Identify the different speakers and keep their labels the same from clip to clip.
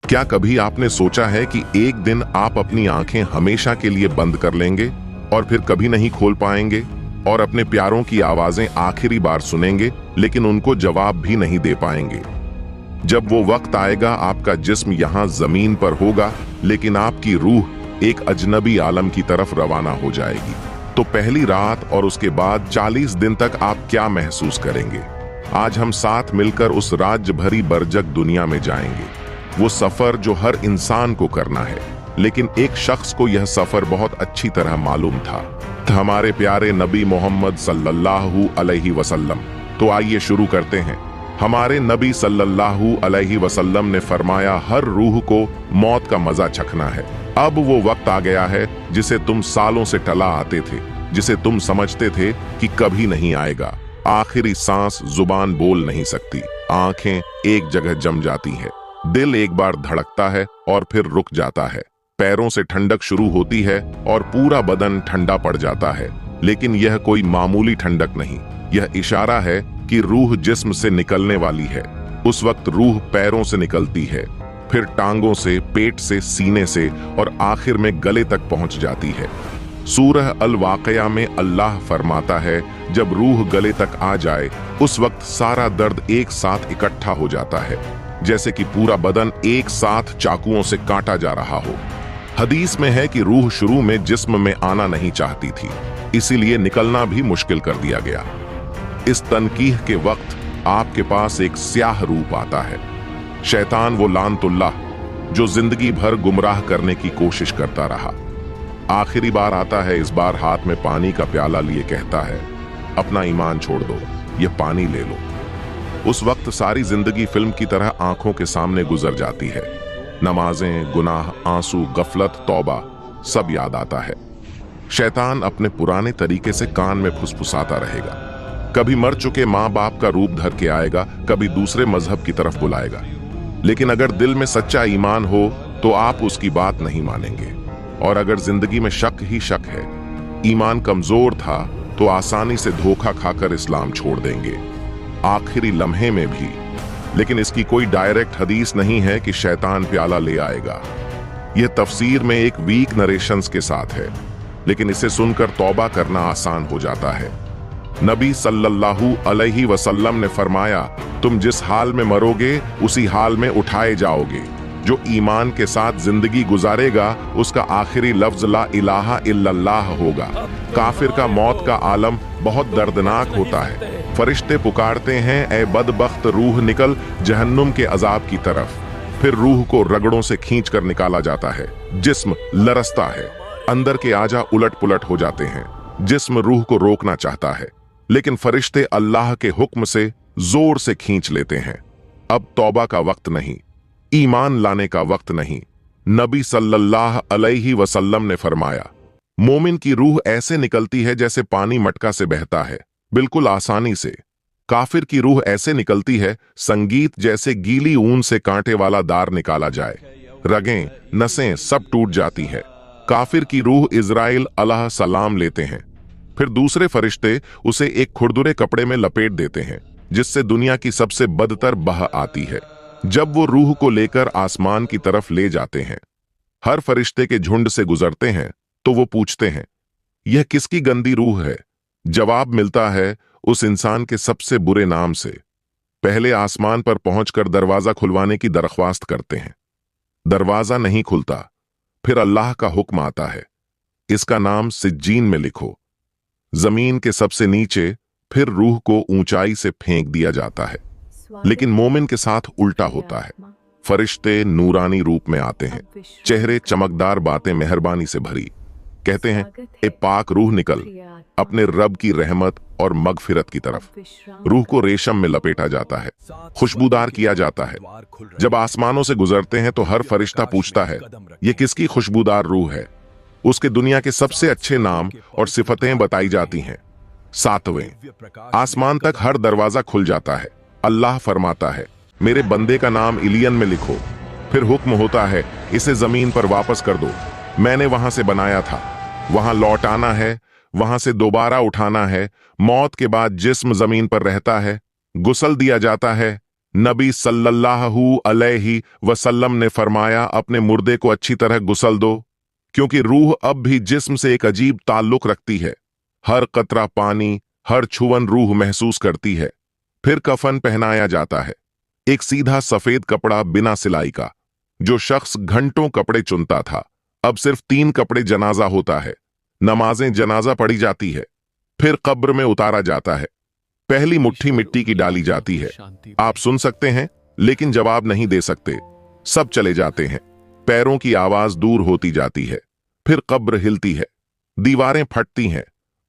Speaker 1: क्या कभी आपने सोचा है कि एक दिन आप अपनी आंखें हमेशा के लिए बंद कर लेंगे और फिर कभी नहीं खोल पाएंगे और अपने प्यारों की आवाजें आखिरी बार सुनेंगे लेकिन उनको जवाब भी नहीं दे पाएंगे। जब वो वक्त आएगा आपका जिस्म यहाँ जमीन पर होगा लेकिन आपकी रूह एक अजनबी आलम की तरफ रवाना हो जाएगी। तो पहली रात और उसके बाद 40 दिन तक आप क्या महसूस करेंगे? आज हम साथ मिलकर उस राज्य भरी बरजक दुनिया में जाएंगे। वो सफर जो हर इंसान को करना है, लेकिन एक शख्स को यह सफर बहुत अच्छी तरह मालूम था, हमारे प्यारे नबी मोहम्मद सल्लल्लाहु अलैहि वसल्लम। तो आइए शुरू करते हैं। हमारे नबी सल्लल्लाहु अलैहि वसल्लम ने फरमाया, हर रूह को मौत का मजा चखना है। अब वो वक्त आ गया है जिसे तुम सालों से टला आते थे, जिसे तुम समझते थे कि कभी नहीं आएगा। आखिरी सांस जुबान बोल नहीं सकती, आंखें एक जगह जम जाती है, दिल एक बार धड़कता है और फिर रुक जाता है, पैरों से ठंडक शुरू होती है और पूरा बदन ठंडा पड़ जाता है। लेकिन यह कोई मामूली ठंडक नहीं, यह इशारा है कि रूह जिस्म से निकलने वाली है। उस वक्त रूह पैरों से निकलती है, फिर टांगों से, पेट से, सीने से और आखिर में गले तक पहुंच जाती है। सूरह अल वाक़िया में अल्लाह फरमाता है, जब रूह गले तक आ जाए उस वक्त सारा दर्द एक साथ इकट्ठा हो जाता है, जैसे कि पूरा बदन एक साथ चाकुओं से काटा जा रहा हो। हदीस में है कि रूह शुरू में जिस्म में आना नहीं चाहती थी, इसीलिए निकलना भी मुश्किल कर दिया गया। इस तनकीह के वक्त आपके पास एक स्याह रूप आता है, शैतान, वो लानतुल्लाह जो जिंदगी भर गुमराह करने की कोशिश करता रहा। आखिरी बार आता है, इस बार हाथ में पानी का प्याला लिए कहता है, अपना ईमान छोड़ दो, ये पानी ले लो। उस वक्त सारी जिंदगी फिल्म की तरह आंखों के सामने गुजर जाती है। नमाजें, गुनाह, आंसू, गफलत, तौबा सब याद आता है। शैतान अपने पुराने तरीके से कान में फुसफुसाता रहेगा, कभी मर चुके माँ बाप का रूप धर के आएगा, कभी दूसरे मजहब की तरफ बुलाएगा। लेकिन अगर दिल में सच्चा ईमान हो तो आप उसकी बात नहीं मानेंगे। और अगर जिंदगी में शक ही शक है, ईमान कमजोर था, तो आसानी से धोखा खाकर इस्लाम छोड़ देंगे, आखिरी लम्हे में भी। लेकिन इसकी कोई डायरेक्ट हदीस नहीं है कि शैतान प्याला ले आएगा। यह तफसीर में एक वीक नरेशंस के साथ है, लेकिन इसे सुनकर तौबा करना आसान हो जाता है। नबी सल्लल्लाहु अलैहि वसल्लम ने फरमाया, तुम जिस हाल में मरोगे उसी हाल में उठाए जाओगे। जो ईमान के साथ जिंदगी गुजारेगा उसका आखिरी लफ्ज ला इलाहा इल्लल्लाह होगा। काफिर का मौत का आलम बहुत दर्दनाक होता है। फरिश्ते पुकारते हैं, ए बदबख्त रूह निकल जहन्नुम के अजाब की तरफ। फिर रूह को रगड़ों से खींच कर निकाला जाता है। जिस्म लरसता है, अंदर के आजा उलट पुलट हो जाते हैं। जिस्म रूह को रोकना चाहता है, लेकिन फरिश्ते अल्लाह के हुक्म से जोर से खींच लेते हैं। अब तौबा का वक्त नहीं, ईमान लाने का वक्त नहीं। नबी सल्लल्लाहु अलैहि वसल्लम ने फरमाया, मोमिन की रूह ऐसे निकलती है जैसे पानी मटका से बहता है, बिल्कुल आसानी से। काफिर की रूह ऐसे निकलती है संगीत जैसे गीली ऊन से कांटे वाला दार निकाला जाए, रगें, नसें सब टूट जाती है। काफिर की रूह इजराइल अलैहि सलाम लेते हैं, फिर दूसरे फरिश्ते उसे एक खुरदुरे कपड़े में लपेट देते हैं, जिससे दुनिया की सबसे बदतर बह आती है। जब वो रूह को लेकर आसमान की तरफ ले जाते हैं, हर फरिश्ते के झुंड से गुजरते हैं, तो वो पूछते हैं, यह किसकी गंदी रूह है? जवाब मिलता है, उस इंसान के सबसे बुरे नाम से। पहले आसमान पर पहुंचकर दरवाजा खुलवाने की दरख्वास्त करते हैं, दरवाजा नहीं खुलता। फिर अल्लाह का हुक्म आता है, इसका नाम सिज्जीन में लिखो। जमीन के सबसे नीचे फिर रूह को ऊंचाई से फेंक दिया जाता है। लेकिन मोमिन के साथ उल्टा होता है। फरिश्ते नूरानी रूप में आते हैं, चेहरे चमकदार, बातें मेहरबानी से भरी। कहते हैं, ए पाक रूह निकल अपने रब की रहमत और मगफिरत की तरफ। रूह को रेशम में लपेटा जाता है, खुशबूदार किया जाता है। जब आसमानों से गुजरते हैं तो हर फरिश्ता पूछता है, यह किसकी खुशबूदार रूह है? उसके दुनिया के सबसे अच्छे नाम और सिफतें बताई जाती हैं। 7वें आसमान तक हर दरवाजा खुल जाता है। अल्लाह फरमाता है, मेरे बंदे का नाम इलियन में लिखो। फिर हुक्म होता है, इसे जमीन पर वापस कर दो, मैंने वहां से बनाया था। वहां लौटाना है, वहां से दोबारा उठाना है। मौत के बाद जिस्म जमीन पर रहता है, गुसल दिया जाता है, नबी सल्लल्लाहु अलैहि वसल्लम ने फरमाया, अपने मुर्दे को अच्छी तरह गुसल दो, क्योंकि रूह अब भी जिस्म से एक अजीब ताल्लुक रखती है। हर कतरा पानी, हर छुवन रूह महसूस करती है। फिर कफन पहनाया जाता है, एक सीधा सफेद कपड़ा बिना सिलाई का। जो शख्स घंटों कपड़े चुनता था, अब सिर्फ 3 कपड़े जनाजा होता है। नमाजें जनाजा पढ़ी जाती है, फिर कब्र में उतारा जाता है। पहली मुट्ठी मिट्टी की डाली जाती है। आप सुन सकते हैं लेकिन जवाब नहीं दे सकते। सब चले जाते हैं। पैरों की आवाज दूर होती जाती है। फिर कब्र हिलती है, दीवारें फटती हैं,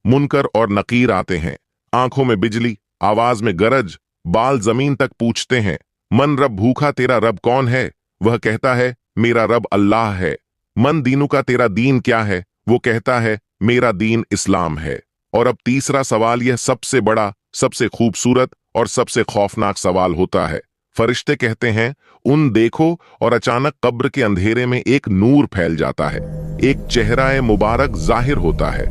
Speaker 1: मुनकर और नकीर आते हैं। आंखों में बिजली, आवाज में गरज, बाल जमीन तक पूछते हैं, मन रब भूखा, तेरा रब कौन है? वह कहता है, मेरा रब अल्लाह है। मन दीनू का, तेरा दीन क्या है? वो कहता है, मेरा दीन इस्लाम है। और अब तीसरा सवाल, यह सबसे बड़ा, सबसे खूबसूरत और सबसे खौफनाक सवाल होता है। फरिश्ते कहते हैं, उन देखो, और अचानक कब्र के अंधेरे में एक नूर फैल जाता है। एक चेहरा मुबारक जाहिर होता है।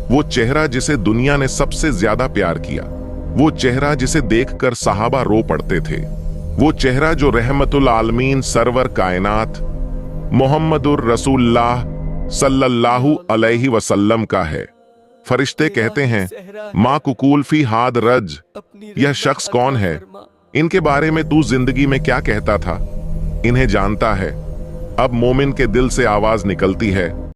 Speaker 1: वो चेहरा जिसे दुनिया ने सबसे ज्यादा प्यार किया, वो चेहरा जिसे देखकर सहाबा रो पड़ते थे, वो चेहरा जो रहमतुल आलमीन सरवर कायनात मोहम्मदुर रसूलुल्लाह सल्लल्लाहु अलैहि वसल्लम का है। फरिश्ते कहते हैं, माँ कुकूल फी हाद रज, यह शख्स कौन है? इनके बारे में तू जिंदगी में क्या कहता था? इन्हें जानता है। अब मोमिन के दिल से आवाज निकलती है,